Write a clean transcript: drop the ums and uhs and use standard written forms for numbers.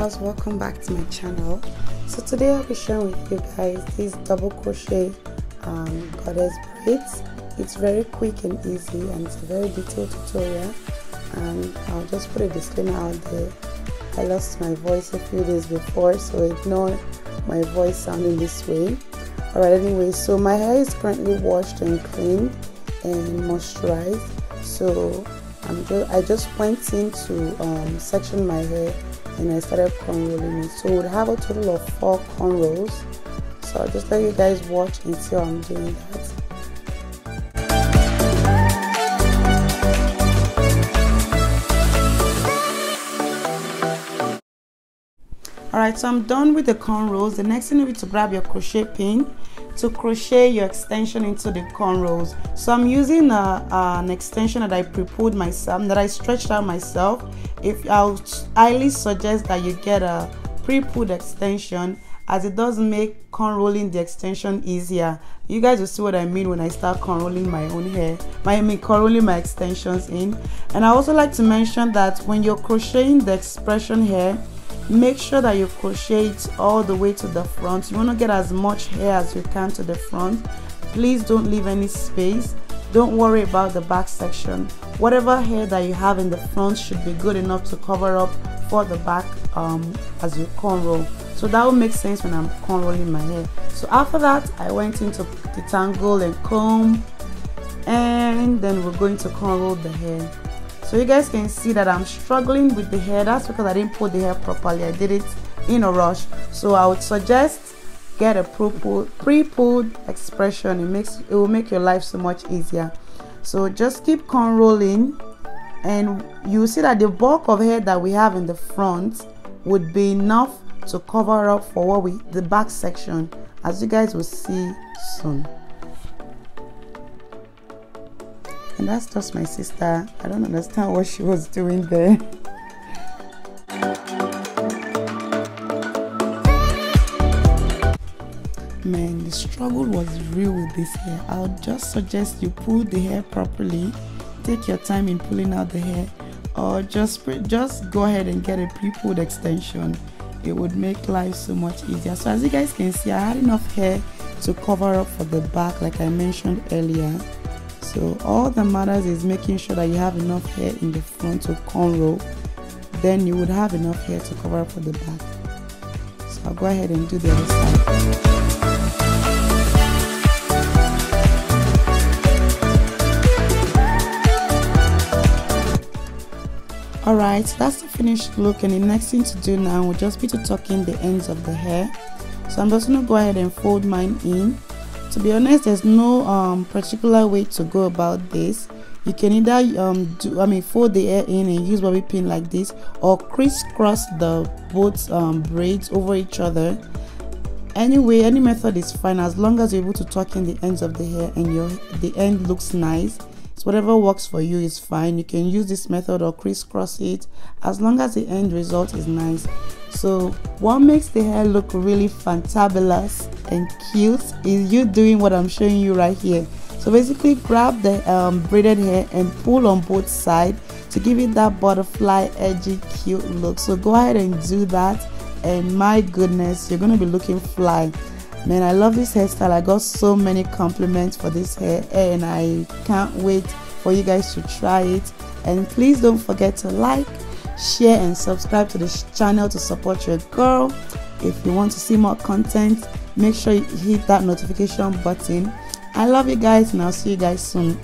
girls, welcome back to my channel. So today I'll be sharing with you guys these double crochet goddess braids. It's very quick and easy, and it's a very detailed tutorial. And I'll just put a disclaimer out there. I lost my voice a few days before, so ignore my voice sounding this way. Alright, anyway, so my hair is currently washed and cleaned and moisturized. So I just went in to section my hair and I started corn rolling it. So we'll have a total of 4 corn rolls. So I'll just let you guys watch and see how I'm doing that. Alright, so I'm done with the corn rolls. The next thing you need to grab your crochet pin to crochet your extension into the corn rolls. So I'm using an extension that I pre-pulled myself, that I stretched out myself. I highly suggest that you get a pre-pulled extension, as it does make corn rolling the extension easier. You guys will see what I mean when I start corn rolling my own hair. Corn rolling my extensions in. And I also like to mention that when you're crocheting the expression hair, make sure that you crochet it all the way to the front. You want to get as much hair as you can to the front. Please don't leave any space. Don't worry about the back section. Whatever hair that you have in the front should be good enough to cover up for the back as you corn roll. So that will make sense when I'm corn rolling my hair. So after that, I went into detangle and comb, and then we're going to corn roll the hair. So you guys can see that I'm struggling with the hair. That's because I didn't pull the hair properly. I did it in a rush. So I would suggest get a pre-pulled expression. It will make your life so much easier. So just keep corn rolling, and you see that the bulk of hair that we have in the front would be enough to cover up for the back section, as you guys will see soon. And that's just my sister. I don't understand what she was doing there. Man, the struggle was real with this hair. I would just suggest you pull the hair properly. Take your time in pulling out the hair, or just go ahead and get a pre-pulled extension. It would make life so much easier. So as you guys can see, I had enough hair to cover up for the back, like I mentioned earlier. So all that matters is making sure that you have enough hair in the front to corn roll. Then you would have enough hair to cover up for the back. So I'll go ahead and do the other side. Alright, so that's the finished look, and the next thing to do now will just be to tuck in the ends of the hair. So I'm just going to go ahead and fold mine in. To be honest, there's no particular way to go about this. You can either fold the hair in and use bobby pin like this, or crisscross the both braids over each other. Anyway, any method is fine, as long as you're able to tuck in the ends of the hair and the end looks nice. So whatever works for you is fine. You can use this method or crisscross it, as long as the end result is nice. So what makes the hair look really fantabulous and cute is you doing what I'm showing you right here. So basically grab the braided hair and pull on both sides to give it that butterfly edgy cute look. So go ahead and do that, and my goodness, you're gonna be looking fly. Man, I love this hairstyle. I got so many compliments for this hair, and I can't wait for you guys to try it. And please don't forget to like, share and subscribe to this channel to support your girl. If you want to see more content, make sure you hit that notification button. I love you guys, and I'll see you guys soon.